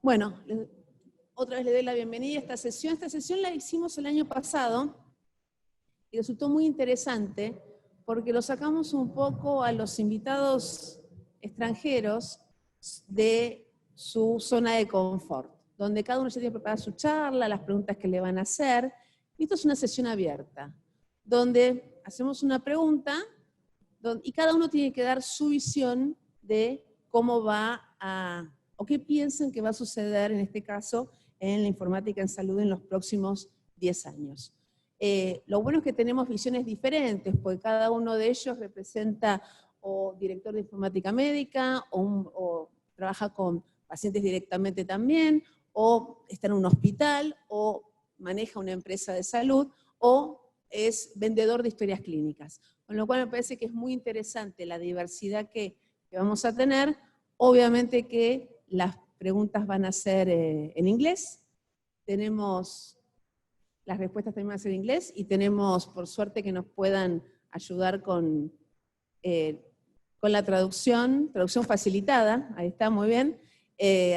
Bueno, otra vez le doy la bienvenida a esta sesión. Esta sesión la hicimos el año pasado y resultó muy interesante porque lo sacamos un poco a los invitados extranjeros de su zona de confort, donde cada uno ya tiene preparada su charla, las preguntas que le van a hacer. Y esto es una sesión abierta, donde hacemos una pregunta y cada uno tiene que dar su visión de cómo va a, o qué piensan que va a suceder en este caso en la informática en salud en los próximos 10 años. Lo bueno es que tenemos visiones diferentes, porque cada uno de ellos representa o director de informática médica, o trabaja con pacientes directamente también, o está en un hospital, o maneja una empresa de salud, o es vendedor de historias clínicas. Con lo cual me parece que es muy interesante la diversidad que vamos a tener. Obviamente que las preguntas van a ser en inglés, tenemos las respuestas también van a ser en inglés, y tenemos, por suerte, que nos puedan ayudar con la traducción facilitada, ahí está, muy bien.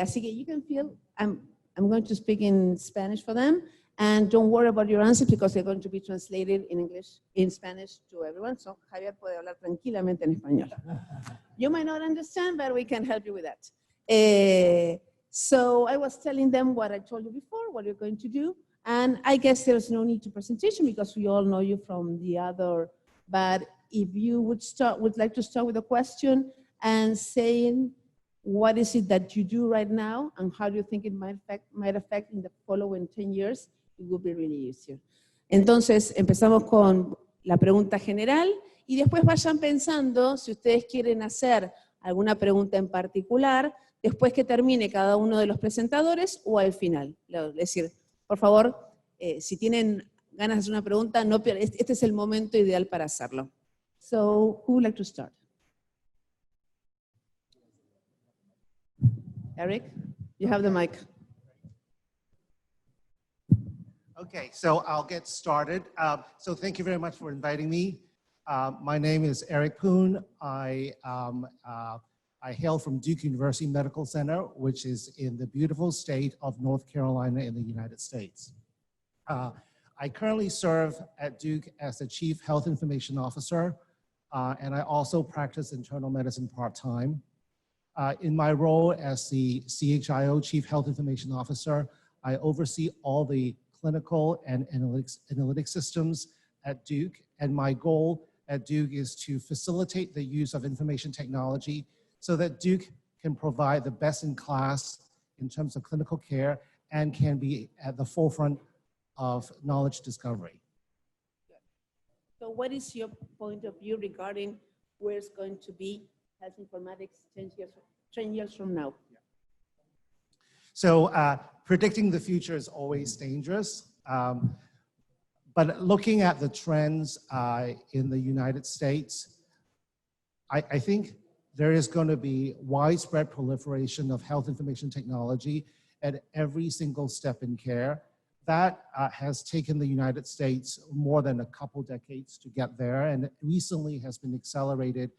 Así que you can feel, I'm going to speak in Spanish for them, and don't worry about your answers because they're going to be translated in English, in Spanish to everyone. So Javier puede hablar tranquilamente en español. You might not understand, but we can help you with that. So I was telling them what I told you before, what you're going to do, and I guess there's no need to presentation because we all know you from the other, but if you would like to start with a question and saying what is it that you do right now and how do you think it might affect in the following 10 years, it would be really easier. Entonces, empezamos con la pregunta general y después vayan pensando si ustedes quieren hacer alguna pregunta en particular después que termine cada uno de los presentadores o al final. Es decir, por favor, si tienen ganas de hacer una pregunta, no, este es el momento ideal para hacerlo. So, who would like to start? Eric, you have the mic. Okay, so I'll get started. So thank you very much for inviting me. My name is Eric Poon. I hail from Duke University Medical Center, which is in the beautiful state of North Carolina in the United States. I currently serve at Duke as the Chief Health Information Officer, and I also practice internal medicine part-time. In my role as the CHIO, Chief Health Information Officer, I oversee all the clinical and analytic systems at Duke, and my goal at Duke is to facilitate the use of information technology so that Duke can provide the best in class in terms of clinical care and can be at the forefront of knowledge discovery. So what is your point of view regarding where it's going to be health informatics 10 years from now? Yeah. So predicting the future is always dangerous, but looking at the trends in the United States, I think there is going to be widespread proliferation of health information technology at every single step in care. That has taken the United States more than a couple decades to get there, and recently has been accelerated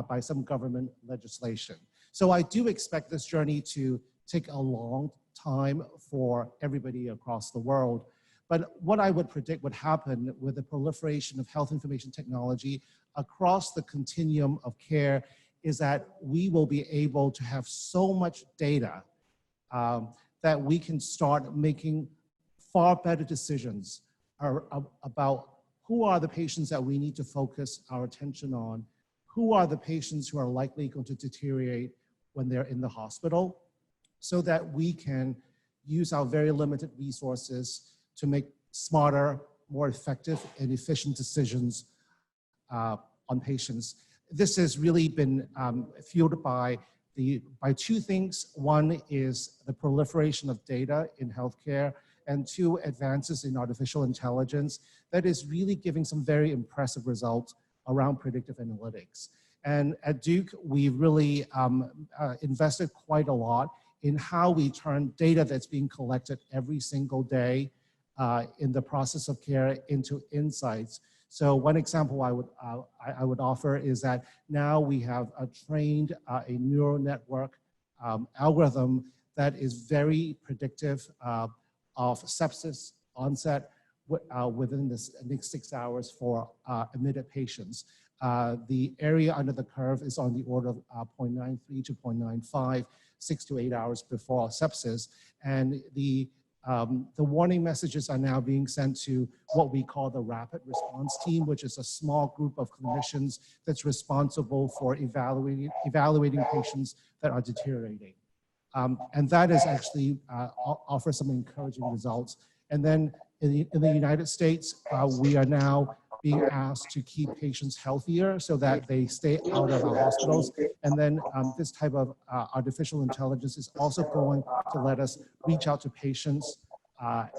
by some government legislation. So I do expect this journey to take a long time for everybody across the world. But what I would predict would happen with the proliferation of health information technology across the continuum of care is that we will be able to have so much data that we can start making far better decisions about who are the patients that we need to focus our attention on, who are the patients who are likely going to deteriorate when they're in the hospital, so that we can use our very limited resources to make smarter, more effective, and efficient decisions on patients. This has really been fueled by two things. One is the proliferation of data in healthcare, and two, advances in artificial intelligence that is really giving some very impressive results around predictive analytics. And at Duke, we really invested quite a lot in how we turn data that's being collected every single day in the process of care into insights. So one example I would offer is that now we have trained a neural network algorithm that is very predictive of sepsis onset within the next 6 hours for admitted patients. The area under the curve is on the order of 0.93 to 0.95, 6 to 8 hours before sepsis. And the warning messages are now being sent to what we call the rapid response team, which is a small group of clinicians that's responsible for evaluating patients that are deteriorating. And that is actually offers some encouraging results. And then in the United States, we are now being asked to keep patients healthier so that they stay out of our hospitals. And then this type of artificial intelligence is also going to let us reach out to patients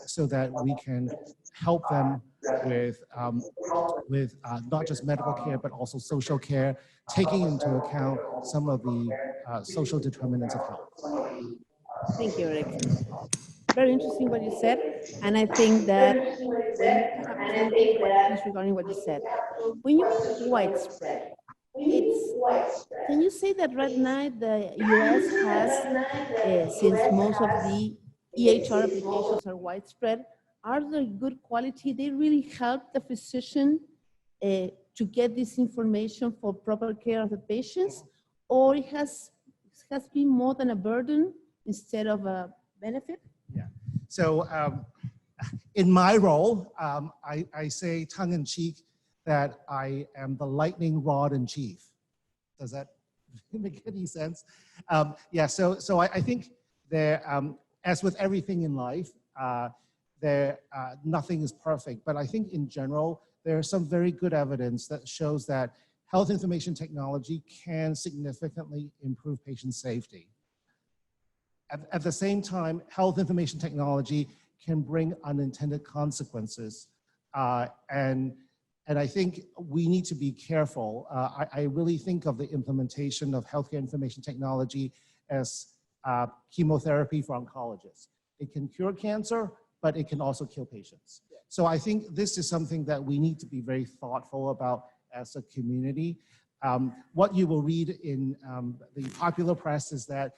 so that we can help them with not just medical care, but also social care, taking into account some of the social determinants of health. Thank you, Rick. Very interesting what you said, and I think that I have two questions regarding what you said. When you mean widespread, can you say that right now the U.S. has, since most of the EHR applications are widespread, are they good quality? They really help the physician to get this information for proper care of the patients, or it has been more than a burden instead of a benefit? Yeah. So in my role, I say tongue-in-cheek that I am the lightning rod in chief. Does that make any sense? Yeah, so I think there, as with everything in life, nothing is perfect. But I think in general, there's some very good evidence that shows that health information technology can significantly improve patient safety. At the same time, health information technology can bring unintended consequences. And I think we need to be careful. I really think of the implementation of healthcare information technology as chemotherapy for oncologists. It can cure cancer, but it can also kill patients. So I think this is something that we need to be very thoughtful about as a community. What you will read in the popular press is that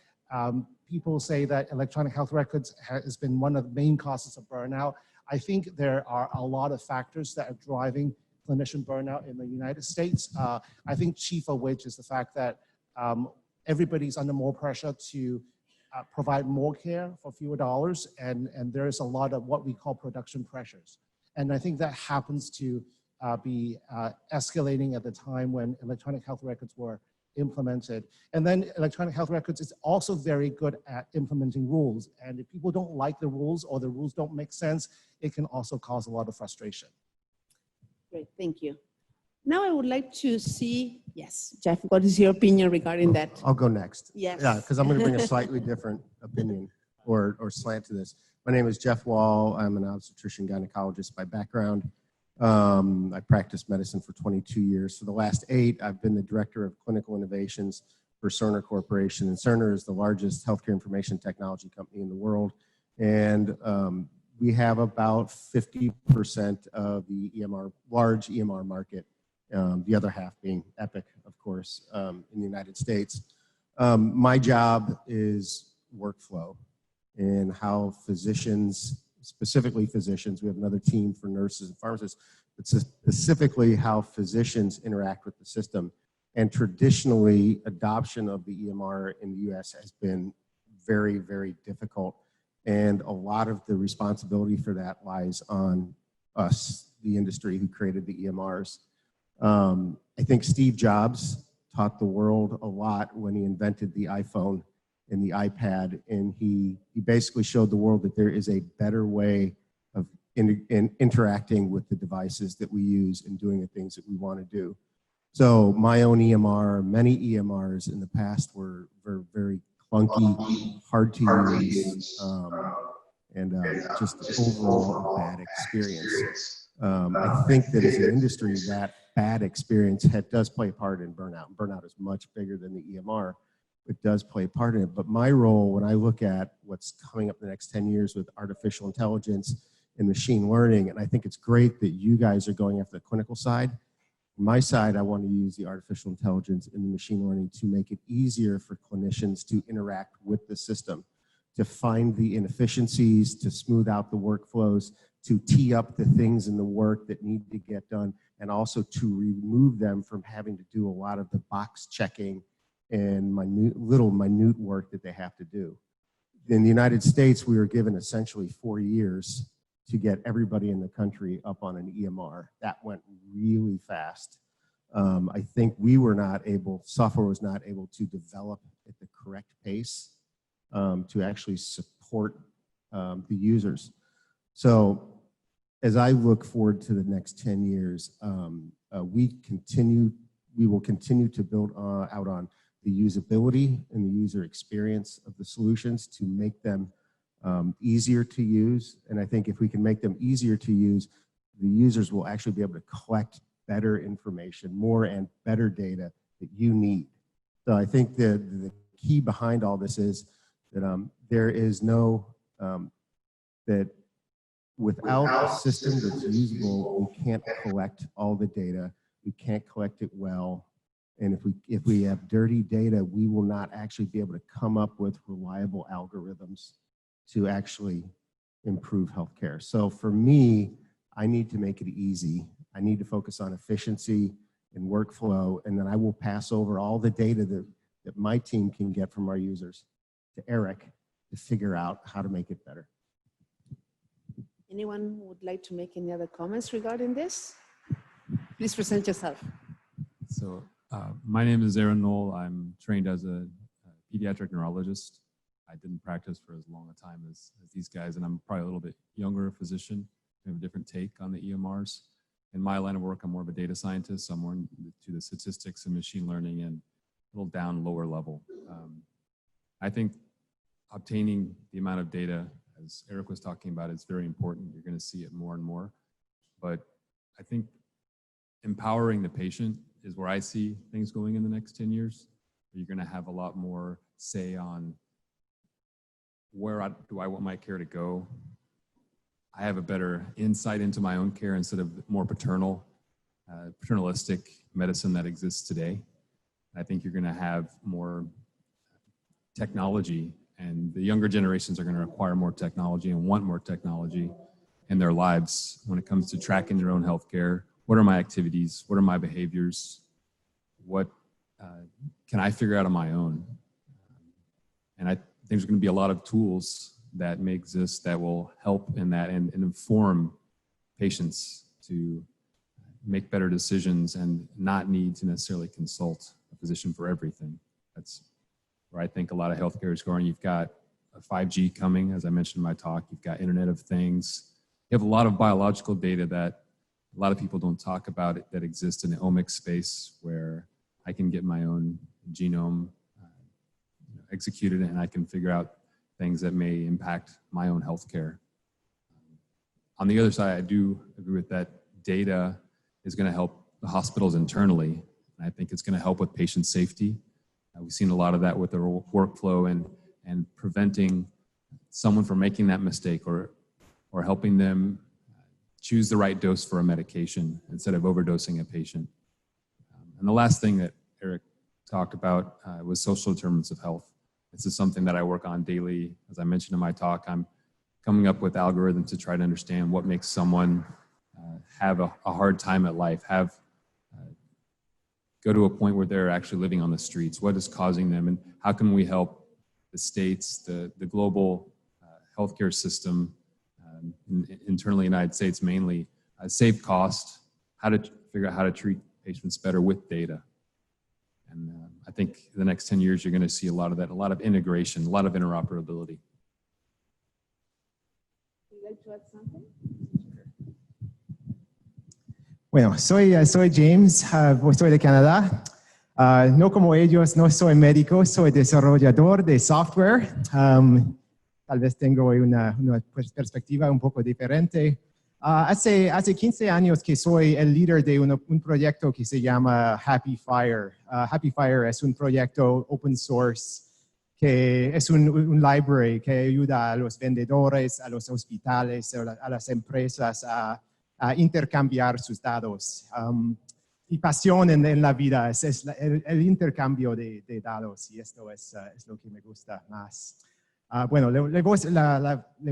people say that electronic health records has been one of the main causes of burnout. I think there are a lot of factors that are driving clinician burnout in the United States. I think chief of which is the fact that everybody's under more pressure to provide more care for fewer dollars, and there is a lot of what we call production pressures. And I think that happens to be escalating at the time when electronic health records were implemented. And then electronic health records is also very good at implementing rules. And if people don't like the rules or the rules don't make sense, it can also cause a lot of frustration. Great, thank you. Now I would like to see, yes, Jeff, what is your opinion regarding that? I'll go next. Yes. Yeah, because I'm going to bring a slightly different opinion or slant to this. My name is Jeff Wall. I'm an obstetrician gynecologist by background. I practiced medicine for 22 years. For the last 8, I've been the director of clinical innovations for Cerner Corporation. And Cerner is the largest healthcare information technology company in the world. And we have about 50% of the large EMR market, the other half being Epic, of course, in the United States. My job is workflow and how physicians, specifically physicians, we have another team for nurses and pharmacists, but specifically how physicians interact with the system. And traditionally, adoption of the EMR in the US has been very, very difficult. And a lot of the responsibility for that lies on us, the industry who created the EMRs. I think Steve Jobs taught the world a lot when he invented the iPhone and the iPad, and he basically showed the world that there is a better way of interacting with the devices that we use and doing the things that we want to do. So my own EMR, many EMRs in the past were very clunky, hard to use, and just overall a bad experience. I think that as an industry, that bad experience does play a part in burnout. Burnout is much bigger than the EMR. It does play a part in it. But my role, when I look at what's coming up in the next 10 years with artificial intelligence and machine learning, and I think it's great that you guys are going after the clinical side. On my side, I want to use the artificial intelligence and the machine learning to make it easier for clinicians to interact with the system, to find the inefficiencies, to smooth out the workflows, to tee up the things in the work that need to get done, and also to remove them from having to do a lot of the box checking and minute work that they have to do. In the United States, we were given essentially 4 years to get everybody in the country up on an EMR. That went really fast. I think software was not able to develop at the correct pace to actually support the users. So as I look forward to the next 10 years, we will continue to build out on the usability and the user experience of the solutions to make them easier to use. And I think if we can make them easier to use, the users will actually be able to collect better information, more and better data that you need. So I think the key behind all this is that there is no, that without a system that's usable, we can't collect all the data, we can't collect it well. And if we have dirty data, we will not actually be able to come up with reliable algorithms to actually improve healthcare. So for me, I need to make it easy. I need to focus on efficiency and workflow, and then I will pass over all the data that my team can get from our users to Eric to figure out how to make it better. Anyone would like to make any other comments regarding this? Please present yourself. So my name is Aaron Knoll. I'm trained as a pediatric neurologist. I didn't practice for as long a time as these guys, and I'm probably a little bit younger physician. I have a different take on the EMRs. In my line of work, I'm more of a data scientist. So I'm more into the statistics and machine learning and a little down lower level. I think obtaining the amount of data, as Eric was talking about, is very important. You're going to see it more and more. But I think empowering the patient is where I see things going in the next 10 years. You're going to have a lot more say on where do I want my care to go. I have a better insight into my own care instead of more paternalistic medicine that exists today. I think you're going to have more technology, and the younger generations are going to require more technology and want more technology in their lives when it comes to tracking their own healthcare. What are my activities? What are my behaviors? What can I figure out on my own? And I think there's going to be a lot of tools that may exist that will help in that and inform patients to make better decisions and not need to necessarily consult a physician for everything. That's where I think a lot of healthcare is going. You've got a 5G coming, as I mentioned in my talk. You've got Internet of Things. You have a lot of biological data that a lot of people don't talk about that exists in the omics space, where I can get my own genome executed and I can figure out things that may impact my own healthcare. On the other side, I do agree with that. Data is going to help the hospitals internally. And I think it's going to help with patient safety. We've seen a lot of that with the workflow and preventing someone from making that mistake or helping them choose the right dose for a medication instead of overdosing a patient. And the last thing that Eric talked about was social determinants of health. This is something that I work on daily. As I mentioned in my talk, I'm coming up with algorithms to try to understand what makes someone have a hard time at life, go to a point where they're actually living on the streets. What is causing them, and how can we help the states, the global healthcare system, internally in the United States mainly, save cost, how to figure out how to treat patients better with data. And I think in the next 10 years, you're going to see a lot of that, a lot of integration, a lot of interoperability. Would you like to add something? Bueno, soy James, soy de Canadá. No como ellos, no soy médico, soy desarrollador de software. Tal vez tengo una perspectiva un poco diferente. Hace 15 años que soy el líder de un proyecto que se llama Happy Fire. Happy Fire es un proyecto open source que es un library que ayuda a los vendedores, a los hospitales, a las empresas a intercambiar sus datos. Mi pasión en la vida es el intercambio de datos, y esto es lo que me gusta más. Bueno, le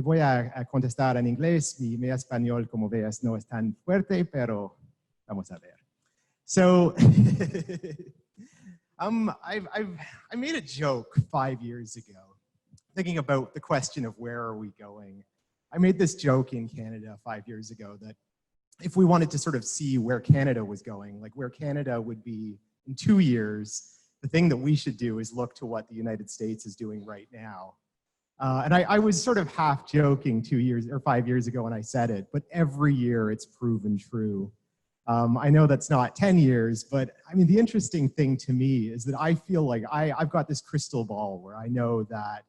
voy a contestar en inglés. Mi español, como ves, no es tan fuerte, pero vamos a ver. So, I made a joke 5 years ago, thinking about the question of where are we going. I made this joke in Canada 5 years ago that if we wanted to sort of see where Canada was going, like where Canada would be in 2 years, the thing that we should do is look to what the United States is doing right now. And I was sort of half joking 2 years or 5 years ago when I said it, but every year it's proven true. I know that's not 10 years, but I mean, the interesting thing to me is that I feel like I've got this crystal ball where I know that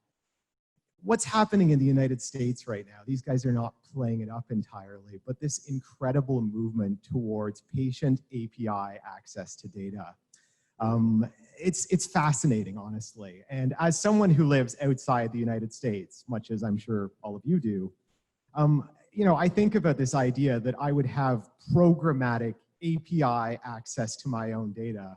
what's happening in the United States right now, these guys are not playing it up entirely, but this incredible movement towards patient API access to data. It's fascinating, honestly. And as someone who lives outside the United States, much as I'm sure all of you do, you know, I think about this idea that I would have programmatic API access to my own data.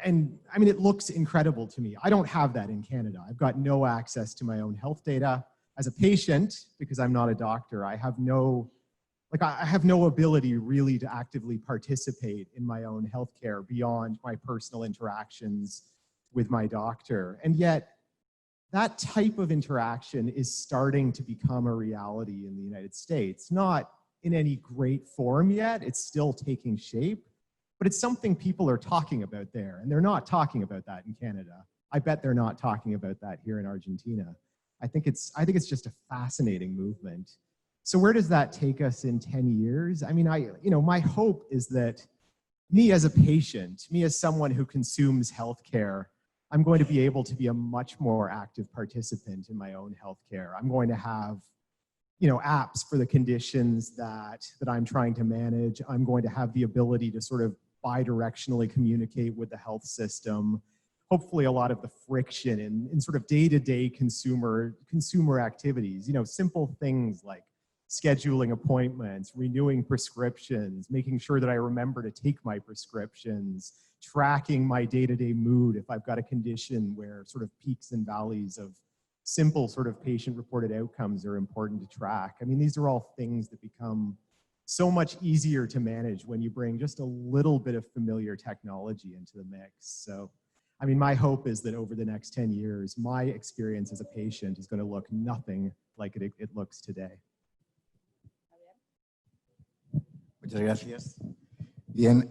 And I mean, it looks incredible to me. I don't have that in Canada. I've got no access to my own health data. As a patient, because I'm not a doctor, I have no ability really to actively participate in my own healthcare beyond my personal interactions with my doctor. And yet, that type of interaction is starting to become a reality in the United States. Not in any great form yet, it's still taking shape, but it's something people are talking about there, and they're not talking about that in Canada. I bet they're not talking about that here in Argentina. I think it's just a fascinating movement. So where does that take us in 10 years? I mean, my hope is that me as a patient, me as someone who consumes healthcare, I'm going to be able to be a much more active participant in my own healthcare. I'm going to have, you know, apps for the conditions that I'm trying to manage. I'm going to have the ability to sort of bi-directionally communicate with the health system. Hopefully a lot of the friction in sort of day-to-day consumer activities, you know, simple things like scheduling appointments, renewing prescriptions, making sure that I remember to take my prescriptions, tracking my day-to-day mood if I've got a condition where sort of peaks and valleys of simple sort of patient-reported outcomes are important to track. I mean, these are all things that become so much easier to manage when you bring just a little bit of familiar technology into the mix. So, I mean, my hope is that over the next 10 years, my experience as a patient is going to look nothing like it looks today. Muchas gracias. Bien,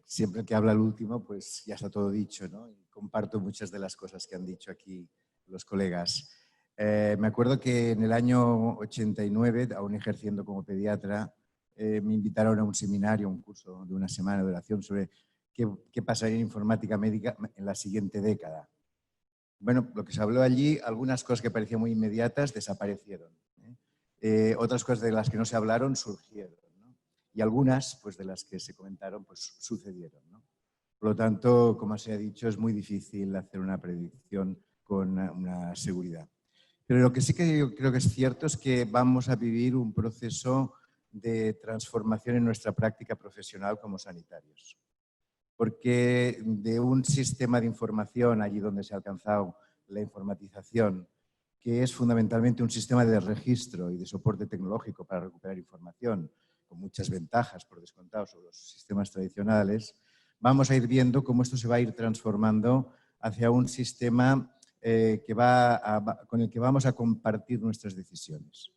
siempre que habla el último, pues ya está todo dicho, ¿no? Y comparto muchas de las cosas que han dicho aquí los colegas. Me acuerdo que en el año 89, aún ejerciendo como pediatra, me invitaron a un seminario, un curso de una semana de duración sobre qué pasaría en informática médica en la siguiente década. Bueno, lo que se habló allí, algunas cosas que parecían muy inmediatas desaparecieron. Otras cosas de las que no se hablaron surgieron, ¿no? Y algunas, pues de las que se comentaron, pues sucedieron, ¿no? Por lo tanto, como se ha dicho, es muy difícil hacer una predicción con una seguridad. Pero lo que sí que yo creo que es cierto es que vamos a vivir un proceso de transformación en nuestra práctica profesional como sanitarios. Porque de un sistema de información, allí donde se ha alcanzado la informatización, que es fundamentalmente un sistema de registro y de soporte tecnológico para recuperar información, con muchas ventajas, por descontado, sobre los sistemas tradicionales, vamos a ir viendo cómo esto se va a ir transformando hacia un sistema con el que vamos a compartir nuestras decisiones.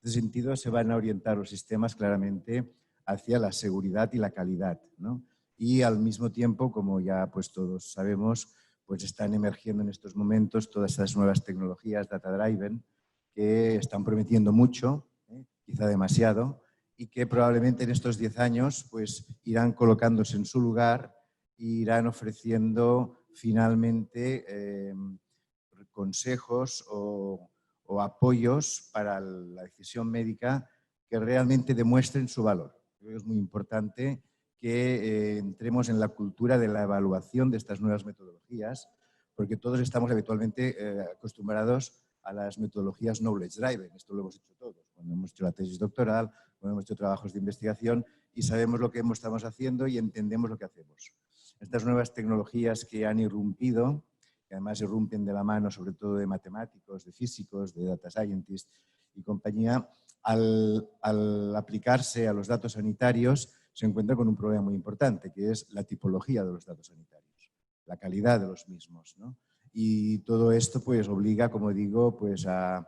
En ese sentido, se van a orientar los sistemas claramente hacia la seguridad y la calidad, ¿no? Y al mismo tiempo, como ya pues todos sabemos, pues están emergiendo en estos momentos todas estas nuevas tecnologías data-driven que están prometiendo mucho, quizá demasiado, y que probablemente en estos 10 años pues irán colocándose en su lugar e irán ofreciendo finalmente consejos o apoyos para la decisión médica que realmente demuestren su valor. Creo que es muy importante que entremos en la cultura de la evaluación de estas nuevas metodologías, porque todos estamos habitualmente acostumbrados a las metodologías knowledge driven. Esto lo hemos hecho todos, cuando hemos hecho la tesis doctoral, cuando hemos hecho trabajos de investigación y sabemos lo que estamos haciendo y entendemos lo que hacemos. Estas nuevas tecnologías que han irrumpido que además irrumpen de la mano sobre todo de matemáticos, de físicos, de data scientists y compañía, al aplicarse a los datos sanitarios se encuentra con un problema muy importante, que es la tipología de los datos sanitarios, la calidad de los mismos, ¿no? Y todo esto pues obliga, como digo, pues a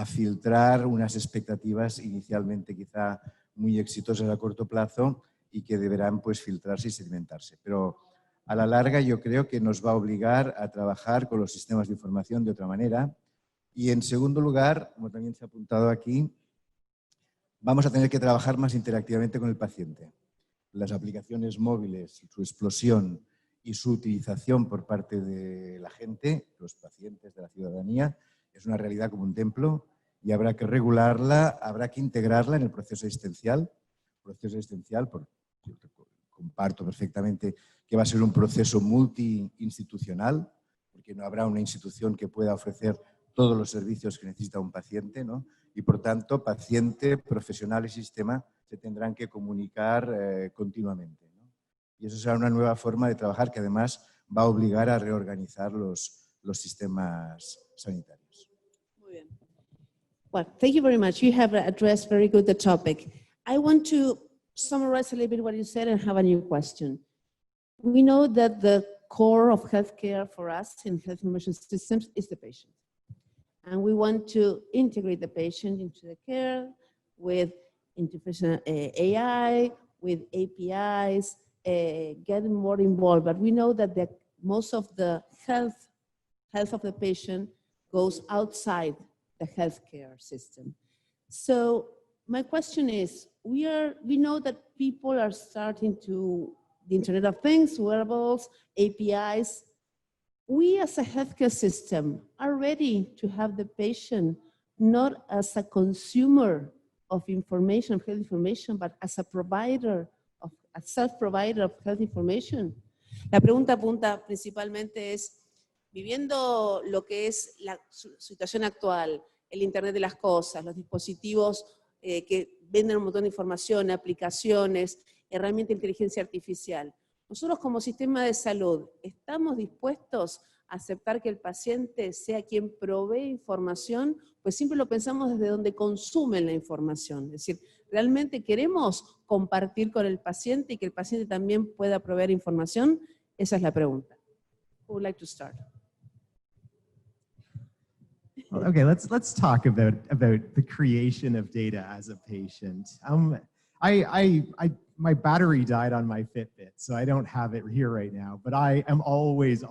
filtrar unas expectativas inicialmente quizá muy exitosas a corto plazo y que deberán pues filtrarse y sedimentarse. Pero a la larga yo creo que nos va a obligar a trabajar con los sistemas de información de otra manera. Y en segundo lugar, como también se ha apuntado aquí, vamos a tener que trabajar más interactivamente con el paciente. Las aplicaciones móviles, su explosión y su utilización por parte de la gente, los pacientes, de la ciudadanía, es una realidad como un templo y habrá que regularla, habrá que integrarla en el proceso asistencial. Comparto perfectamente que va a ser un proceso multiinstitucional, porque no habrá una institución que pueda ofrecer todos los servicios que necesita un paciente, ¿no? Y por tanto, paciente, profesional y sistema se tendrán que comunicar continuamente, ¿no? Y eso será una nueva forma de trabajar que además va a obligar a reorganizar los sistemas sanitarios. Muy bien. Well, thank you very much. You have addressed very good the topic. I want to summarize a little bit what you said and have a new question. We know that the core of healthcare for us in health information systems is the patient. And we want to integrate the patient into the care with interpretation AI, with APIs, getting more involved. But we know that most of the health of the patient goes outside the healthcare system. So my question is, we know that people are starting to, the Internet of Things, wearables, APIs. We as a healthcare system are ready to have the patient not as a consumer of information, of health information, but as a provider, a self-provider of health information. La pregunta apunta principalmente es, viviendo lo que es la situación actual, el Internet de las cosas, los dispositivos que venden un montón de información, aplicaciones, herramientas de inteligencia artificial. Nosotros como sistema de salud, ¿estamos dispuestos a aceptar que el paciente sea quien provee información? Pues siempre lo pensamos desde donde consumen la información. Es decir, ¿realmente queremos compartir con el paciente y que el paciente también pueda proveer información? Esa es la pregunta. Who would like to start? Well, okay, let's talk about the creation of data as a patient. My battery died on my Fitbit, so I don't have it here right now, but I am always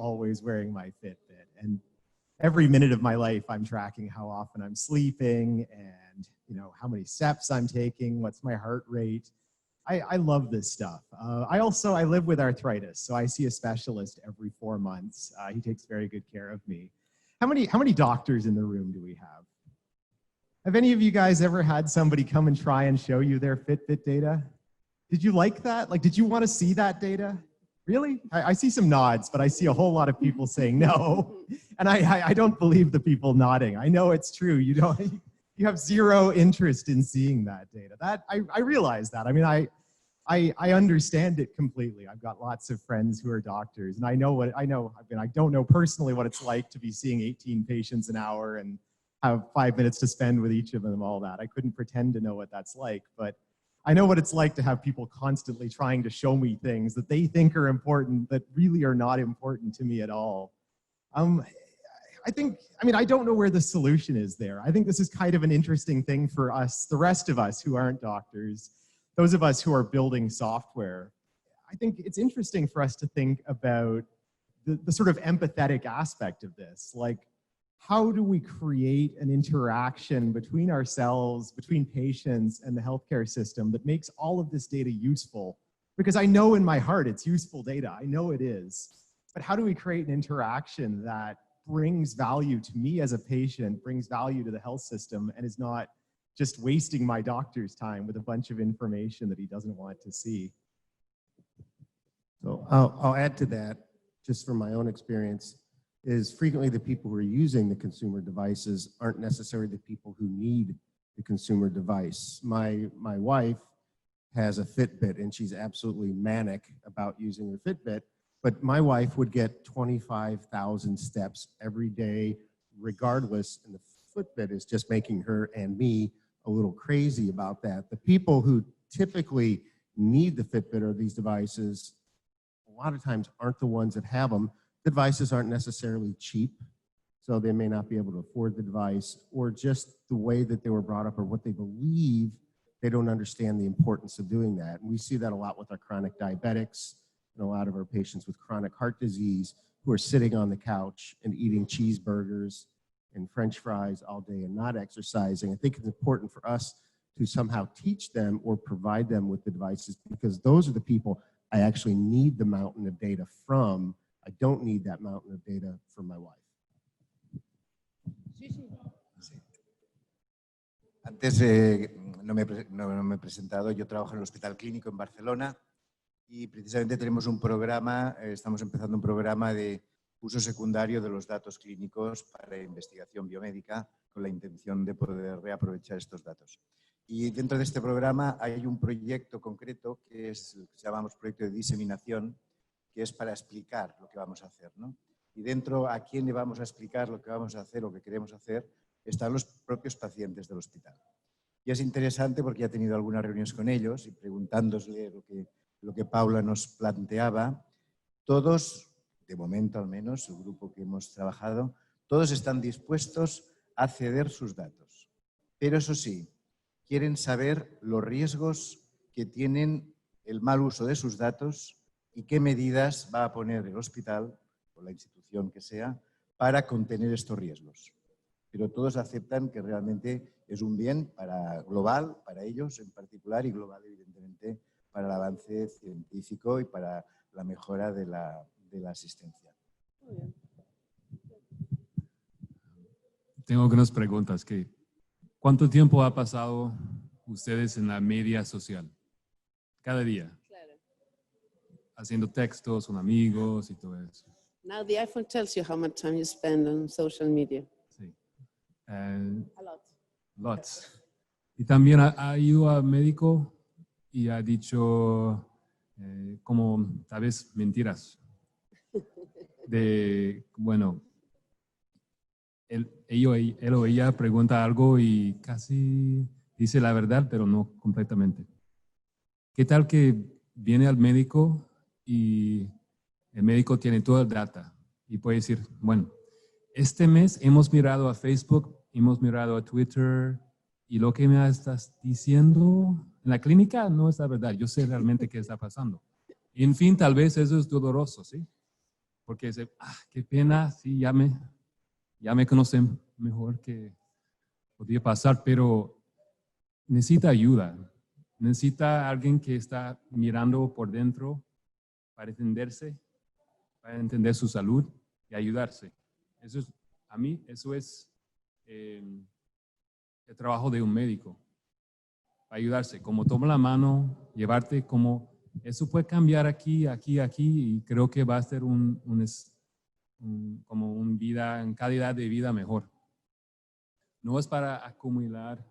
wearing my Fitbit. And every minute of my life, I'm tracking how often I'm sleeping and, you know, how many steps I'm taking, what's my heart rate. I love this stuff. I live with arthritis, so I see a specialist every 4 months. He takes very good care of me. How many doctors in the room do we have? Have any of you guys ever had somebody come and try and show you their Fitbit data? Did you like that? Like, did you want to see that data? Really? I see some nods, but I see a whole lot of people saying no. And I don't believe the people nodding. I know it's true. You have zero interest in seeing that data. I realize that. I mean, I understand it completely. I've got lots of friends who are doctors, and I don't know personally what it's like to be seeing 18 patients an hour and have 5 minutes to spend with each of them, all that. I couldn't pretend to know what that's like, but I know what it's like to have people constantly trying to show me things that they think are important that really are not important to me at all. I don't know where the solution is there. I think this is kind of an interesting thing for us, the rest of us who aren't doctors, those of us who are building software. I think it's interesting for us to think about the sort of empathetic aspect of this. Like, how do we create an interaction between ourselves, between patients and the healthcare system that makes all of this data useful? Because I know in my heart it's useful data, I know it is. But how do we create an interaction that brings value to me as a patient, brings value to the health system, and is not just wasting my doctor's time with a bunch of information that he doesn't want to see? So I'll add to that, just from my own experience, is frequently the people who are using the consumer devices aren't necessarily the people who need the consumer device. My wife has a Fitbit and she's absolutely manic about using her Fitbit, but my wife would get 25,000 steps every day, regardless, and the Fitbit is just making her and me a little crazy about that. The people who typically need the Fitbit or these devices, a lot of times aren't the ones that have them. The devices aren't necessarily cheap, so they may not be able to afford the device, or just the way that they were brought up or what they believe, they don't understand the importance of doing that. And we see that a lot with our chronic diabetics and a lot of our patients with chronic heart disease who are sitting on the couch and eating cheeseburgers and French fries all day and not exercising. I think it's important for us to somehow teach them or provide them with the devices, because those are the people I actually need the mountain of data from. I don't need that mountain of data from my wife. Antes no me he presentado, yo trabajo en el Hospital Clínico en Barcelona y precisamente tenemos un programa, estamos empezando un programa de uso secundario de los datos clínicos para investigación biomédica con la intención de poder reaprovechar estos datos. Y dentro de este programa hay un proyecto concreto que es el que llamamos proyecto de diseminación, que es para explicar lo que vamos a hacer, ¿no? Y dentro, ¿a quién le vamos a explicar lo que vamos a hacer, lo que queremos hacer? Están los propios pacientes del hospital. Y es interesante porque ya he tenido algunas reuniones con ellos y preguntándosle lo que Paula nos planteaba, todos, de momento al menos, el grupo que hemos trabajado, todos están dispuestos a ceder sus datos. Pero eso sí, quieren saber los riesgos que tienen el mal uso de sus datos y qué medidas va a poner el hospital o la institución que sea para contener estos riesgos. Pero todos aceptan que realmente es un bien global para ellos en particular y global evidentemente para el avance científico y para la mejora de la asistencia. Muy bien. Tengo algunas preguntas. ¿Cuánto tiempo ha pasado ustedes en la media social? Cada día. Claro. Haciendo textos con amigos y todo eso. Now the iPhone tells you how much time you spend on social media. Sí. A lot. Lots. Y también ha ido al médico y ha dicho como tal vez mentiras. Bueno, él o ella pregunta algo y casi dice la verdad, pero no completamente. ¿Qué tal que viene al médico y el médico tiene toda la data y puede decir, bueno, este mes hemos mirado a Facebook, hemos mirado a Twitter y lo que me estás diciendo en la clínica no es la verdad, yo sé realmente qué está pasando. Y en fin, tal vez eso es doloroso, ¿sí? Porque dice, qué pena, sí, ya me conocen mejor que podría pasar, pero necesita ayuda. Necesita alguien que está mirando por dentro para entenderse, para entender su salud y ayudarse. A mí, eso es el trabajo de un médico. Para ayudarse, como toma la mano, llevarte como, eso puede cambiar aquí, y creo que va a ser como una calidad de vida mejor. No es para acumular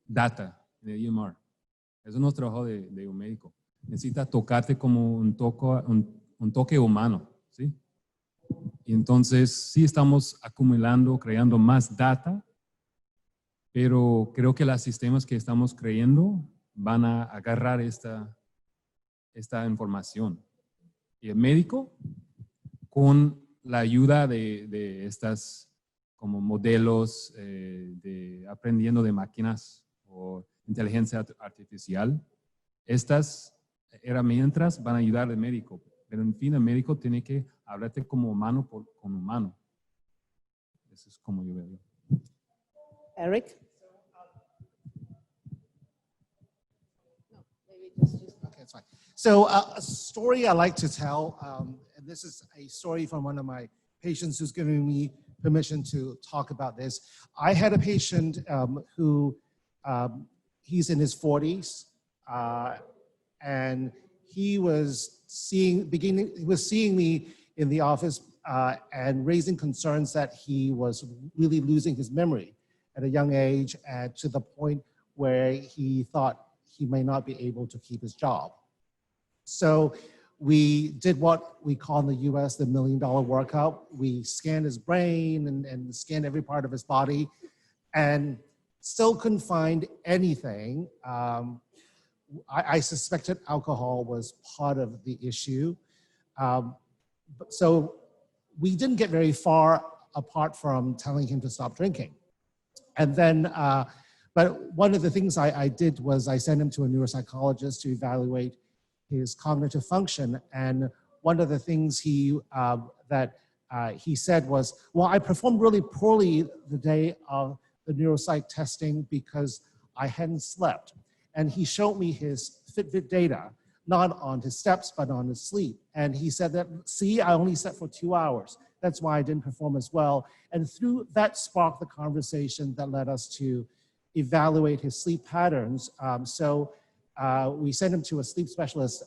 data en el EMR. Eso no es trabajo de un médico. Necesita tocarte como un toque humano, ¿sí? Y entonces sí estamos acumulando, creando más data, pero creo que los sistemas que estamos creando van a agarrar esta información. Y el médico, con la ayuda de estas como modelos de aprendiendo de máquinas o inteligencia artificial, estas herramientas van a ayudar al médico. Pero en fin, el médico tiene que hablarte como humano con humano. Eso es como yo veo. Eric? Okay, it's fine. So a story I like to tell, and this is a story from one of my patients who's giving me permission to talk about this. I had a patient who, he's in his 40s, and he was seeing me in the office and raising concerns that he was really losing his memory at a young age, and to the point where he thought he may not be able to keep his job. So we did what we call in the US the $1 million workout. We scanned his brain and scanned every part of his body and still couldn't find anything. I suspected alcohol was part of the issue. So we didn't get very far apart from telling him to stop drinking. And then, but one of the things I did was I sent him to a neuropsychologist to evaluate his cognitive function. And one of the things he said was, well, I performed really poorly the day of the neuropsych testing because I hadn't slept. And he showed me his Fitbit data, not on his steps, but on his sleep. And he said that, see, I only slept for 2 hours. That's why I didn't perform as well. And through that sparked the conversation that led us to evaluate his sleep patterns. We sent him to a sleep specialist,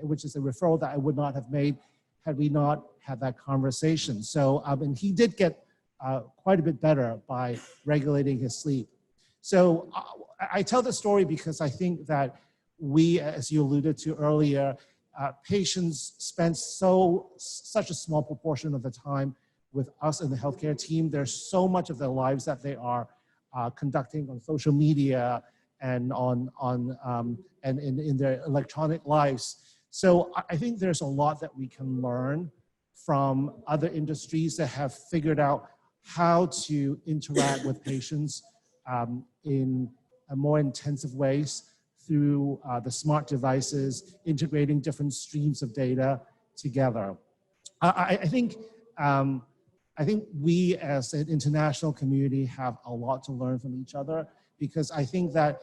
which is a referral that I would not have made had we not had that conversation. So, and he did get quite a bit better by regulating his sleep. So I tell the story because I think that we, as you alluded to earlier, patients spend such a small proportion of the time with us in the healthcare team. There's so much of their lives that they are conducting on social media and in their electronic lives. So I think there's a lot that we can learn from other industries that have figured out how to interact with patients in a more intensive ways through the smart devices, integrating different streams of data together. I think we as an international community have a lot to learn from each other, because I think that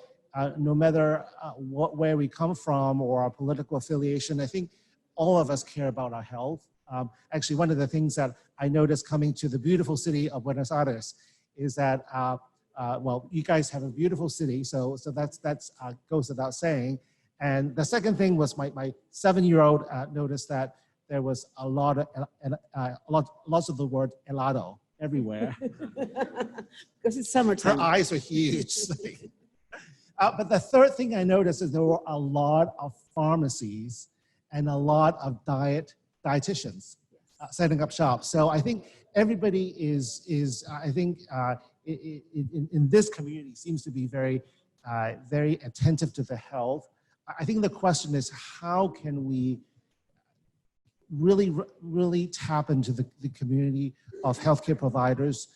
no matter where we come from or our political affiliation, I think all of us care about our health. Actually, one of the things that I noticed coming to the beautiful city of Buenos Aires is that, well, you guys have a beautiful city, so that's goes without saying. And the second thing was my 7-year-old noticed that there was a lot of lots of the word helado everywhere. Because it's summertime. Her eyes are huge. But the third thing I noticed is there were a lot of pharmacies and a lot of dietitians setting up shop. So I think everybody is I think in this community seems to be very attentive to the health. I think the question is, how can we really tap into the community of healthcare providers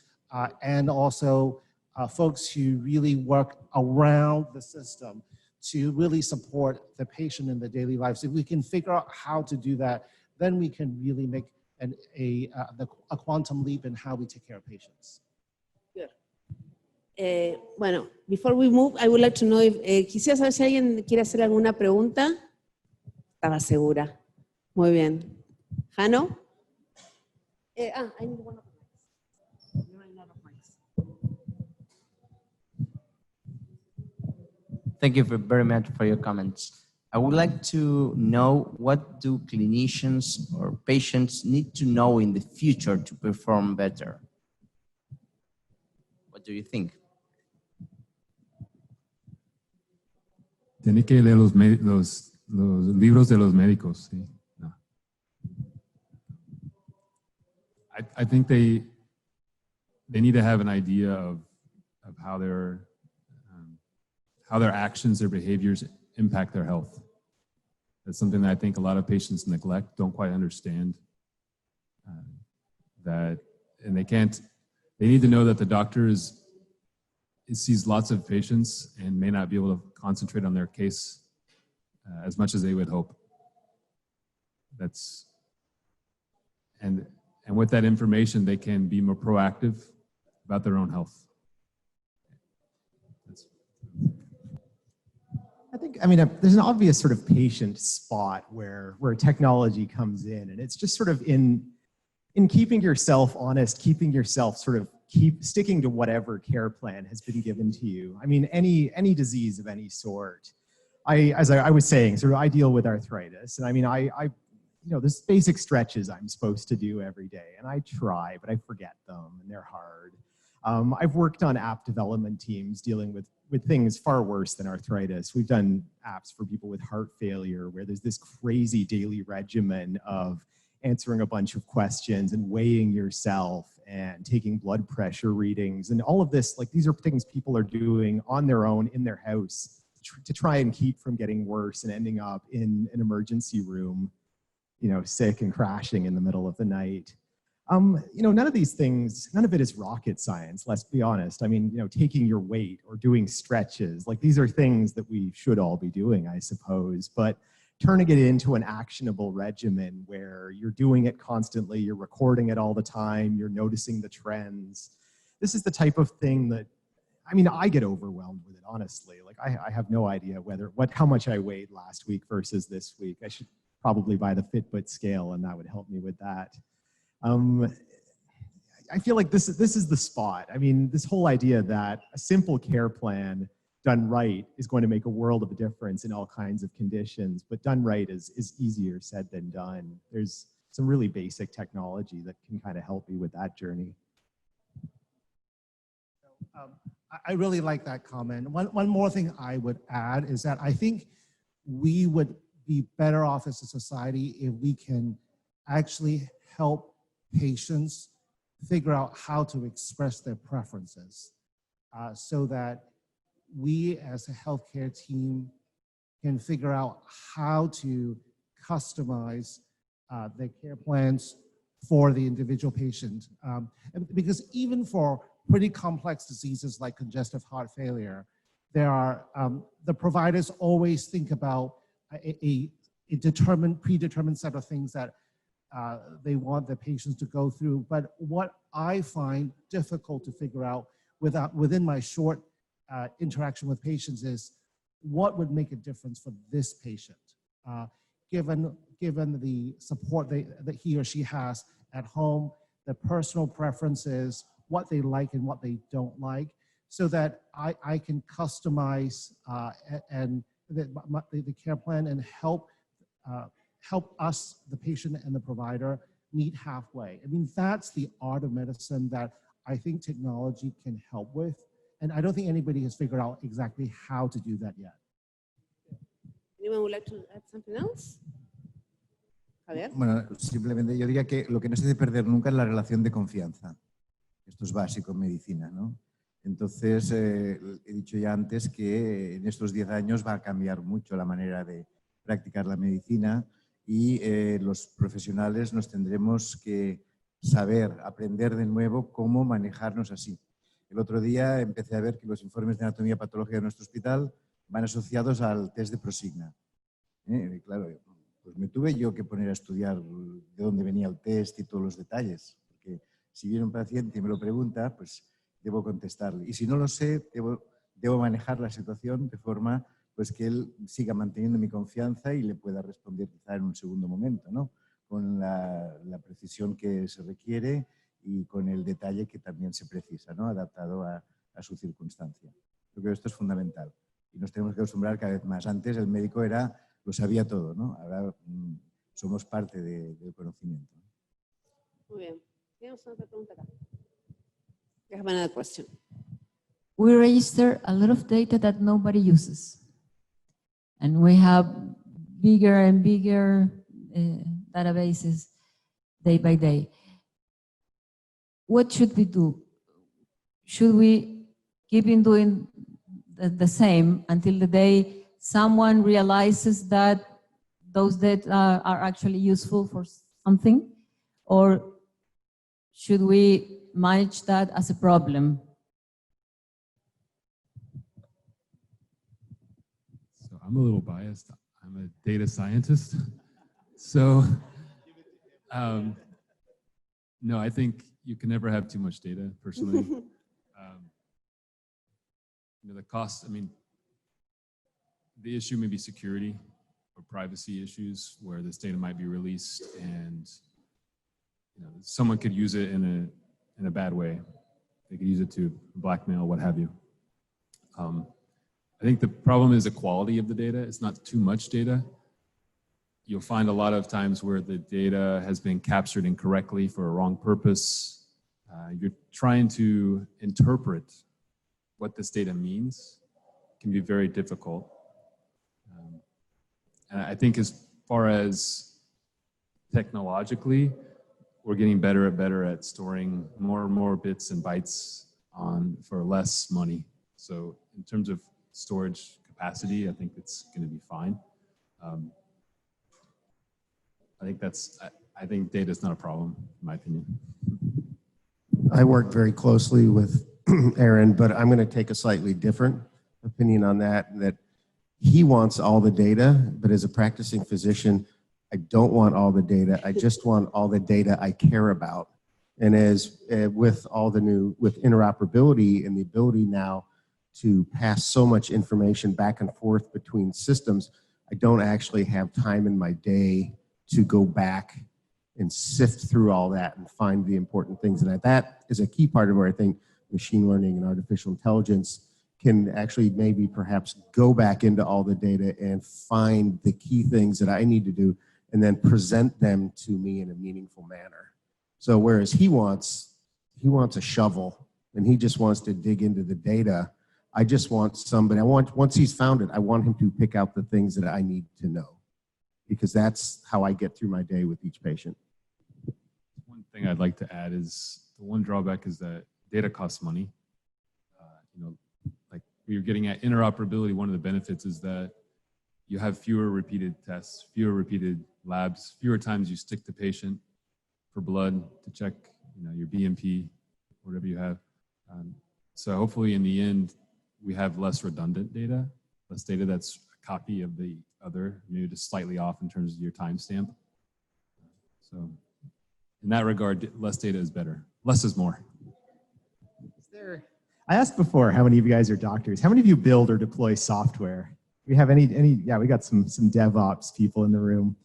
and also folks who really work around the system to really support the patient in their daily lives. If we can figure out how to do that, then we can really make a quantum leap in how we take care of patients. Good. Bueno, before we move, I would like to know if, quisiera saber si alguien quiere hacer alguna pregunta. Estaba segura. Muy bien. Jano? I need one of the mics. Thank you very much for your comments. I would like to know, what do clinicians or patients need to know in the future to perform better? What do you think? Tiene que leer los libros de los médicos. Sí. No. I think they need to have an idea of how their actions, their behaviors impact their health. That's something that I think a lot of patients neglect, don't quite understand. And they need to know that the doctor sees lots of patients and may not be able to concentrate on their case as much as they would hope. And with that information, they can be more proactive about their own health. I mean, there's an obvious sort of patient spot where technology comes in, and it's just sort of in keeping yourself honest, keeping yourself sort of sticking to whatever care plan has been given to you. I mean, any disease of any sort. As I was saying, sort of I deal with arthritis, and I mean, you know, there's basic stretches I'm supposed to do every day, and I try, but I forget them, and they're hard. I've worked on app development teams dealing with with things far worse than arthritis. We've done apps for people with heart failure where there's this crazy daily regimen of answering a bunch of questions and weighing yourself and taking blood pressure readings and all of this. Like, these are things people are doing on their own in their house to try and keep from getting worse and ending up in an emergency room, you know, sick and crashing in the middle of the night. You know, none of these things, none of it is rocket science, let's be honest. I mean, you know, taking your weight or doing stretches, like, these are things that we should all be doing, I suppose, but turning it into an actionable regimen where you're doing it constantly, you're recording it all the time, you're noticing the trends. This is the type of thing that, I mean, I get overwhelmed with it, honestly. Like, I have no idea how much I weighed last week versus this week. I should probably buy the Fitbit scale, and that would help me with that. I feel like this is the spot. I mean, this whole idea that a simple care plan done right is going to make a world of a difference in all kinds of conditions, but done right is easier said than done. There's some really basic technology that can kind of help me with that journey. I really like that comment. One more thing I would add is that I think we would be better off as a society if we can actually help patients figure out how to express their preferences so that we as a healthcare team can figure out how to customize their care plans for the individual patient. Because even for pretty complex diseases like congestive heart failure, there are, the providers always think about a predetermined set of things that they want the patients to go through. But what I find difficult to figure out within my short interaction with patients is what would make a difference for this patient, given the support that he or she has at home, the personal preferences, what they like and what they don't like, so that I can customize and the care plan and help us, the patient and the provider, meet halfway. I mean, that's the art of medicine that I think technology can help with. And I don't think anybody has figured out exactly how to do that yet. Anyone would like to add something else? Javier? Bueno, simplemente yo diría que lo que no se debe perder nunca es la relación de confianza. Esto es básico en medicina, ¿no? Entonces, he dicho ya antes que en estos 10 años va a cambiar mucho la manera de practicar la medicina y los profesionales nos tendremos que saber, aprender de nuevo cómo manejarnos así. El otro día empecé a ver que los informes de anatomía patológica de nuestro hospital van asociados al test de Prosigna. Claro, pues me tuve yo que poner a estudiar de dónde venía el test y todos los detalles, porque si viene un paciente y me lo pregunta, pues debo contestarle. Y si no lo sé, debo manejar la situación de forma pues, que él siga manteniendo mi confianza y le pueda responder quizá en un segundo momento, ¿no? Con la precisión que se requiere y con el detalle que también se precisa, ¿no? Adaptado a su circunstancia. Creo que esto es fundamental y nos tenemos que acostumbrar cada vez más. Antes el médico lo sabía todo, ¿no? Ahora somos parte del conocimiento. Muy bien. Tenemos otra pregunta acá. I have another question. We register a lot of data that nobody uses. And we have bigger and bigger databases day by day. What should we do? Should we keep on doing the same until the day someone realizes that those data are actually useful for something? Or should we manage that as a problem? So I'm a little biased. I'm a data scientist. So no, I think you can never have too much data, personally. The cost, I mean, the issue may be security or privacy issues where this data might be released and someone could use it in a bad way. They could use it to blackmail, what have you. I think the problem is the quality of the data. It's not too much data. You'll find a lot of times where the data has been captured incorrectly for a wrong purpose. You're trying to interpret what this data means. can be very difficult. And I think as far as technologically, we're getting better and better at storing more and more bits and bytes for less money. So in terms of storage capacity, I think it's going to be fine. I think data is not a problem, in my opinion. I work very closely with Aaron, but I'm going to take a slightly different opinion on that, that he wants all the data, but as a practicing physician, I don't want all the data. I just want all the data I care about. And as with all the new, with interoperability and the ability now to pass so much information back and forth between systems, I don't actually have time in my day to go back and sift through all that and find the important things. And that is a key part of where I think machine learning and artificial intelligence can actually maybe perhaps go back into all the data and find the key things that I need to do and then present them to me in a meaningful manner. So whereas he wants a shovel and he just wants to dig into the data, I just want somebody, once he's found it, I want him to pick out the things that I need to know, because that's how I get through my day with each patient. One thing I'd like to add is the one drawback is that data costs money. Like you're getting at interoperability, one of the benefits is that you have fewer repeated tests, fewer repeated labs, fewer times you stick the patient for blood to check, your BMP, whatever you have. So hopefully in the end, we have less redundant data, less data that's a copy of the other, maybe just slightly off in terms of your timestamp. So in that regard, less data is better. Less is more. I asked before how many of you guys are doctors. How many of you build or deploy software? We have any? Yeah, we got some DevOps people in the room.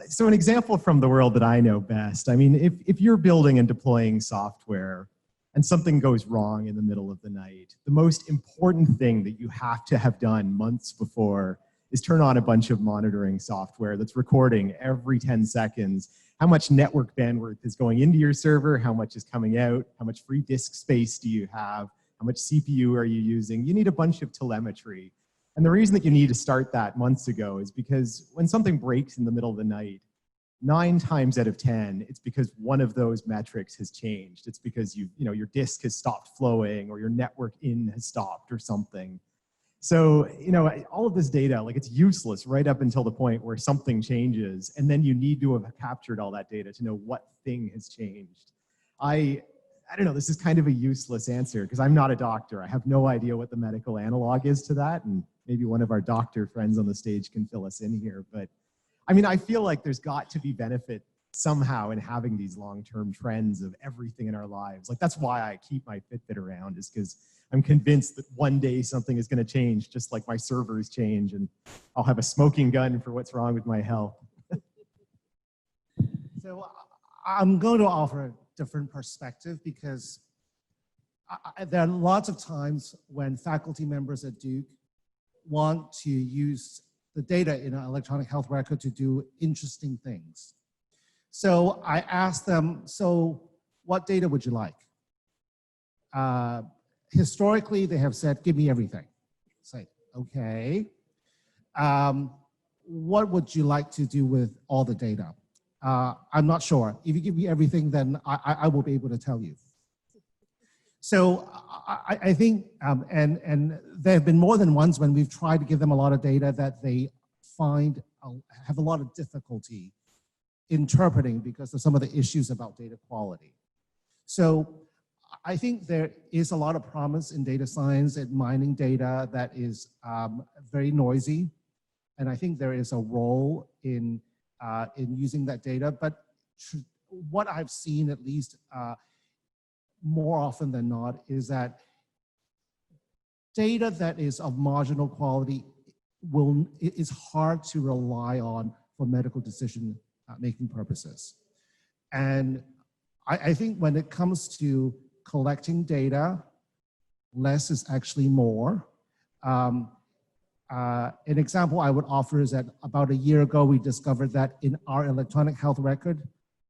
So an example from the world that I know best. I mean, if you're building and deploying software and something goes wrong in the middle of the night, the most important thing that you have to have done months before is turn on a bunch of monitoring software that's recording every 10 seconds how much network bandwidth is going into your server, how much is coming out, how much free disk space do you have, how much CPU are you using. You need a bunch of telemetry. And the reason that you need to start that months ago is because when something breaks in the middle of the night, 9 times out of 10, it's because one of those metrics has changed. It's because your disk has stopped flowing or your network in has stopped or something. So, all of this data, like it's useless right up until the point where something changes, and then you need to have captured all that data to know what thing has changed. I don't know, this is kind of a useless answer because I'm not a doctor. I have no idea what the medical analog is to that, and maybe one of our doctor friends on the stage can fill us in here. But I mean, I feel like there's got to be benefit somehow in having these long-term trends of everything in our lives. Like that's why I keep my Fitbit around, is because I'm convinced that one day something is going to change, just like my servers change, and I'll have a smoking gun for what's wrong with my health. So I'm going to offer a different perspective because there are lots of times when faculty members at Duke want to use the data in an electronic health record to do interesting things. So I asked them, so what data would you like? Historically, they have said, give me everything. Say, okay. What would you like to do with all the data? I'm not sure. If you give me everything, then I will be able to tell you. So I think, and there have been more than once when we've tried to give them a lot of data that they have a lot of difficulty interpreting because of some of the issues about data quality. So I think there is a lot of promise in data science and mining data that is very noisy. And I think there is a role in using that data. But what I've seen, at least more often than not, is that data that is of marginal quality is hard to rely on for medical decision making purposes. And I think when it comes to collecting data, less is actually more. An example I would offer is that about a year ago, we discovered that in our electronic health record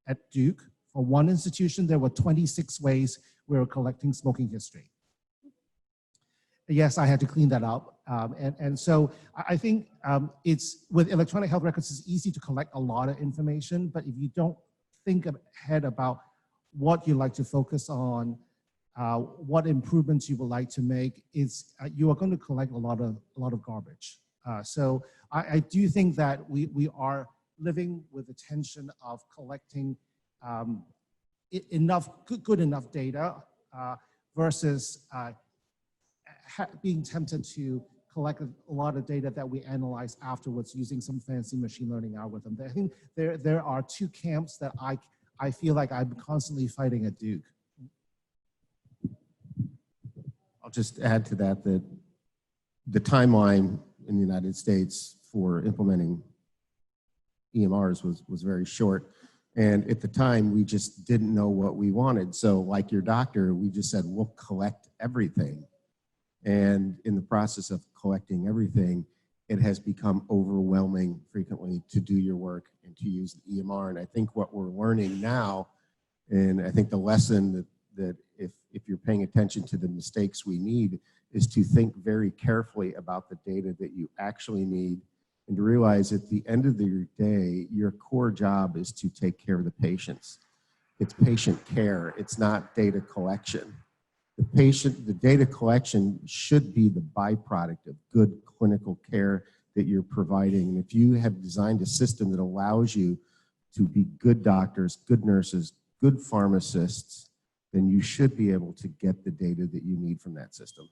at Duke, for one institution, there were 26 ways we were collecting smoking history. Yes, I had to clean that up. And so I think it's, with electronic health records, it's easy to collect a lot of information, but if you don't think ahead about what you like to focus on, what improvements you would like to make, you are going to collect a lot of garbage. So I do think that we are living with the tension of collecting good enough data versus being tempted to collect a lot of data that we analyze afterwards using some fancy machine learning algorithm. I think there are two camps that I feel like I'm constantly fighting at Duke. I'll just add to that that the timeline in the United States for implementing EMRs was very short. And at the time, we just didn't know what we wanted. So like your doctor, we just said, we'll collect everything. And in the process of collecting everything, it has become overwhelming frequently to do your work and to use the EMR. And I think what we're learning now, and I think the lesson that if you're paying attention to the mistakes we need, is to think very carefully about the data that you actually need and to realize at the end of the day, your core job is to take care of the patients. It's patient care, it's not data collection. The data collection should be the byproduct of good clinical care that you're providing. And if you have designed a system that allows you to be good doctors, good nurses, good pharmacists, then you should be able to get the data that you need from that system.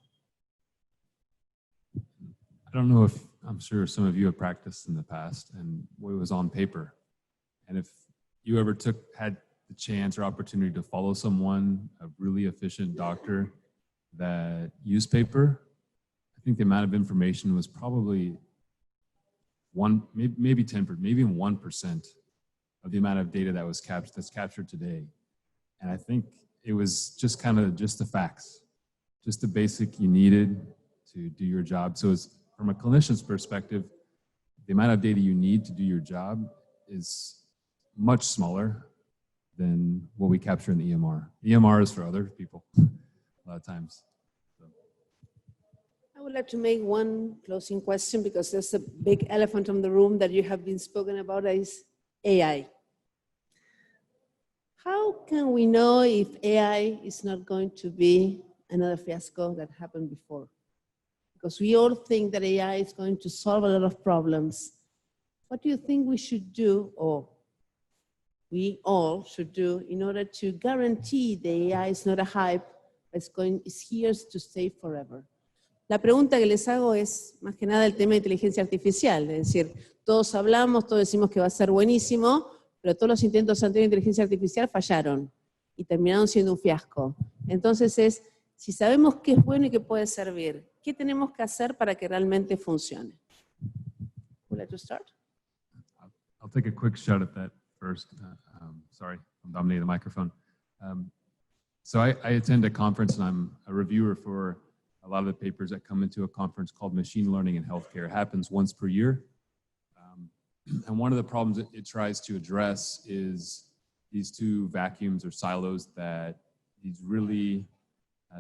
I don't know if, I'm sure some of you have practiced in the past and it was on paper. And if you ever had the chance or opportunity to follow someone, a really efficient doctor that used paper, I think the amount of information was probably maybe 10%, maybe even 1% of the amount of data that was that's captured today. And I think it was just kind of just the facts, just the basic you needed to do your job. So it's, from a clinician's perspective, the amount of data you need to do your job is much smaller than what we capture in the EMR. The EMR is for other people a lot of times. So. I would like to make one closing question because there's a big elephant in the room that you have been spoken about, is AI. How can we know if AI is not going to be another fiasco that happened before? Because we all think that AI is going to solve a lot of problems. What do you think we should do, or we all should do, in order to guarantee the AI is not a hype, it's here to stay forever? La pregunta que les hago es más que nada el tema de inteligencia artificial. Es decir, todos hablamos, todos decimos que va a ser buenísimo, pero todos los intentos anteriores de inteligencia artificial fallaron y terminaron siendo un fiasco. Entonces si sabemos qué es bueno y qué puede servir, ¿qué tenemos que hacer para que realmente funcione? Would you like to start? I'll take a quick shot at that first. Sorry, I'm dominating the microphone. So I attend a conference and I'm a reviewer for a lot of the papers that come into a conference called Machine Learning in Healthcare. It happens once per year. And one of the problems it tries to address is these two vacuums or silos that these really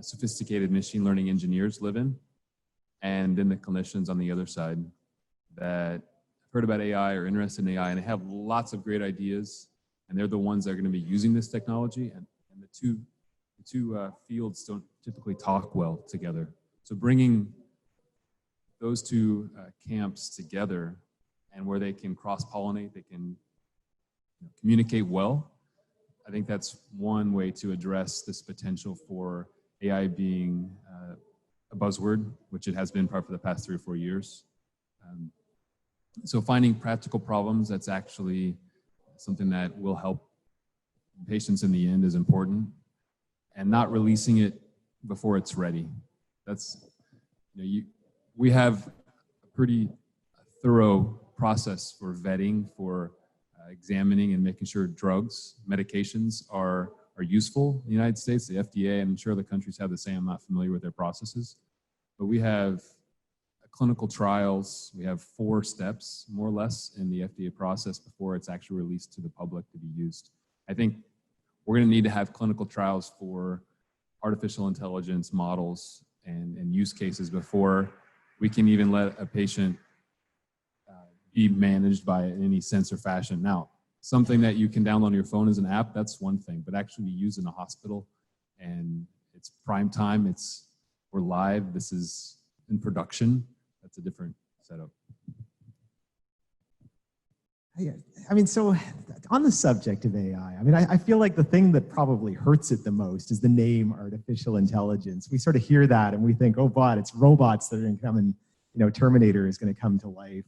sophisticated machine learning engineers live in, and then the clinicians on the other side that have heard about AI or interested in AI, and they have lots of great ideas, and they're the ones that are going to be using this technology, and the two fields don't typically talk well together. So bringing those two camps together, and where they can cross-pollinate, they can communicate well, I think that's one way to address this potential for AI being a buzzword, which it has been for the past 3 or 4 years. So finding practical problems that's actually something that will help patients in the end is important, and not releasing it before it's ready. That's, we have a pretty thorough process for vetting, for examining and making sure drugs, medications are useful in the United States. The FDA, and I'm sure other countries have the same. I'm not familiar with their processes, but we have clinical trials. We have 4 steps, more or less, in the FDA process before it's actually released to the public to be used. I think we're going to need to have clinical trials for artificial intelligence models and use cases before we can even let a patient be managed by any sense or fashion. Now, something that you can download on your phone as an app, that's one thing, but actually use in a hospital and it's prime time, we're live, this is in production, that's a different setup. Yeah, I mean, so on the subject of AI, I mean, I feel like the thing that probably hurts it the most is the name artificial intelligence. We sort of hear that and we think, oh, but it's robots that are going to come and, you know, Terminator is going to come to life.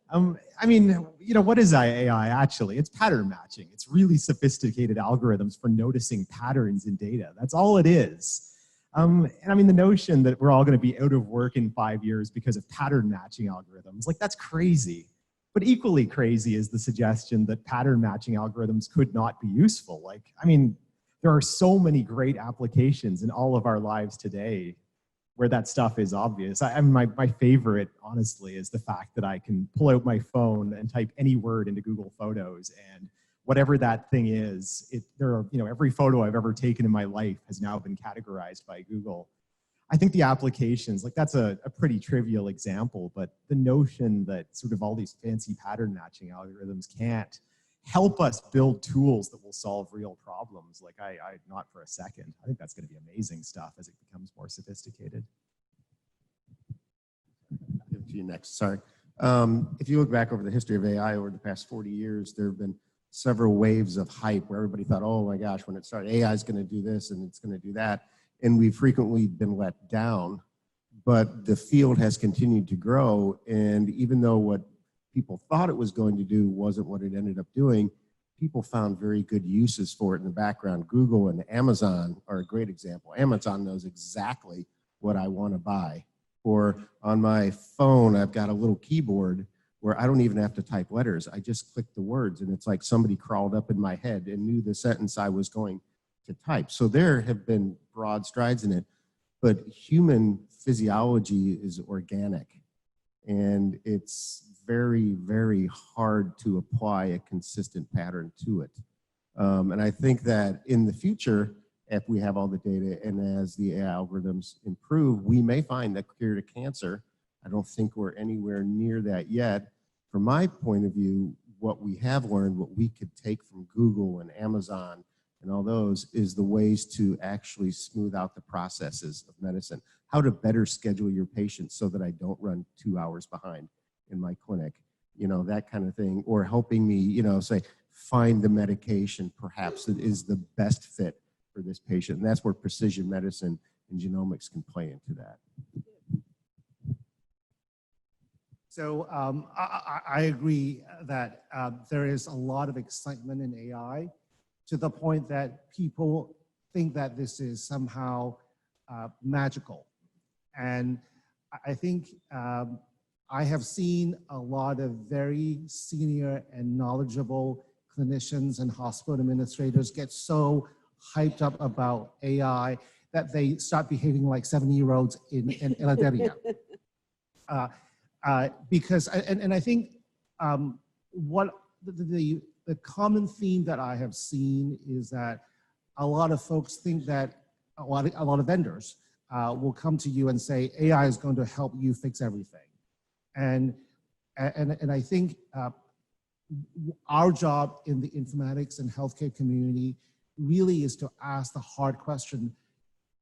I mean, you know, what is AI actually? It's pattern matching. It's really sophisticated algorithms for noticing patterns in data. That's all it is. And I mean, the notion that we're all going to be out of work in 5 years because of pattern matching algorithms, like that's crazy. But equally crazy is the suggestion that pattern matching algorithms could not be useful. Like, I mean, there are so many great applications in all of our lives today where that stuff is obvious. I mean, my favorite, honestly, is the fact that I can pull out my phone and type any word into Google Photos, and whatever that thing is, every photo I've ever taken in my life has now been categorized by Google. I think the applications, like that's a pretty trivial example, but the notion that sort of all these fancy pattern matching algorithms can't help us build tools that will solve real problems, like I not for a second. I think that's going to be amazing stuff as it becomes more sophisticated. I'll give it to you next, sorry. If you look back over the history of AI over the past 40 years, there have been several waves of hype where everybody thought, oh my gosh, when it started, AI is going to do this and it's going to do that. And we've frequently been let down, but the field has continued to grow. And even though what people thought it was going to do wasn't what it ended up doing, people found very good uses for it in the background. Google and Amazon are a great example. Amazon knows exactly what I want to buy. Or on my phone, I've got a little keyboard where I don't even have to type letters. I just click the words and it's like somebody crawled up in my head and knew the sentence I was going to type. So there have been broad strides in it, but human physiology is organic and it's very, very hard to apply a consistent pattern to it. And I think that in the future, if we have all the data and as the AI algorithms improve, we may find the cure to cancer. I don't think we're anywhere near that yet. From my point of view, what we have learned, what we could take from Google and Amazon and all those is the ways to actually smooth out the processes of medicine. How to better schedule your patients so that I don't run 2 hours behind in my clinic, you know, that kind of thing. Or helping me, you know, say, find the medication perhaps that is the best fit for this patient. And that's where precision medicine and genomics can play into that. So I agree that there is a lot of excitement in AI, to the point that people think that this is somehow magical. And I think I have seen a lot of very senior and knowledgeable clinicians and hospital administrators get so hyped up about AI that they start behaving like 70-year-olds in Elateria. Because, and I think what the common theme that I have seen is that a lot of folks think that a lot of vendors will come to you and say, AI is going to help you fix everything. And I think our job in the informatics and healthcare community really is to ask the hard question,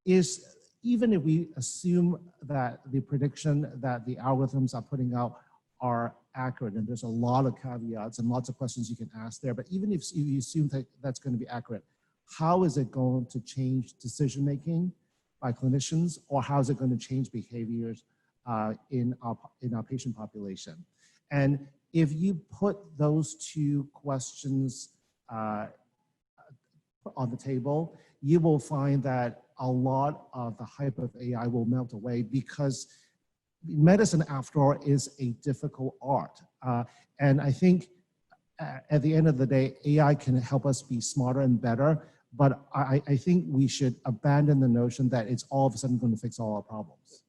is even if we assume that the prediction that the algorithms are putting out are accurate, and there's a lot of caveats and lots of questions you can ask there, but even if you assume that that's going to be accurate, how is it going to change decision-making by clinicians, or how is it going to change behaviors in our patient population? And if you put those two questions on the table, you will find that a lot of the hype of AI will melt away, because medicine, after all, is a difficult art. And I think at the end of the day, AI can help us be smarter and better, but I think we should abandon the notion that it's all of a sudden going to fix all our problems.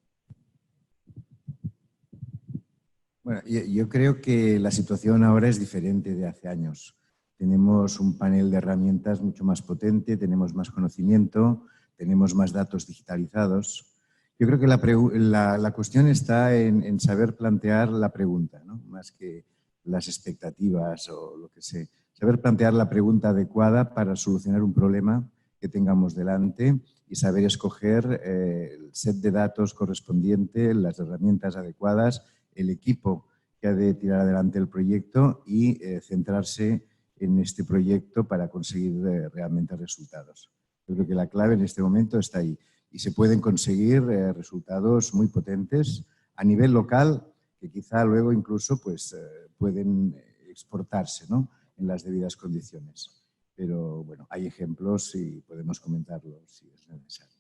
Bueno, yo creo que la situación ahora es diferente de hace años. Tenemos un panel de herramientas mucho más potente, tenemos más conocimiento, tenemos más datos digitalizados Yo creo que la cuestión está en saber plantear la pregunta, ¿no? Más que las expectativas o lo que sea. Saber plantear la pregunta adecuada para solucionar un problema que tengamos delante y saber escoger el set de datos correspondiente, las herramientas adecuadas, el equipo que ha de tirar adelante el proyecto y centrarse en este proyecto para conseguir realmente resultados. Yo creo que la clave en este momento está ahí y se pueden conseguir resultados muy potentes a nivel local que quizá luego incluso pues, pueden exportarse, ¿no? En las debidas condiciones. Pero bueno, hay ejemplos y podemos comentarlos si es necesario.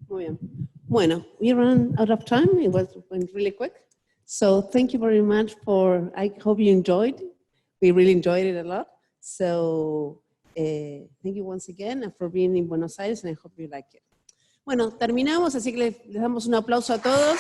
Muy bien. Bueno, we ran out of time. It went really quick. So thank you very much I hope you enjoyed. We really enjoyed it a lot. So thank you once again for being in Buenos Aires and I hope you like it. Bueno, terminamos, así que les damos un aplauso a todos.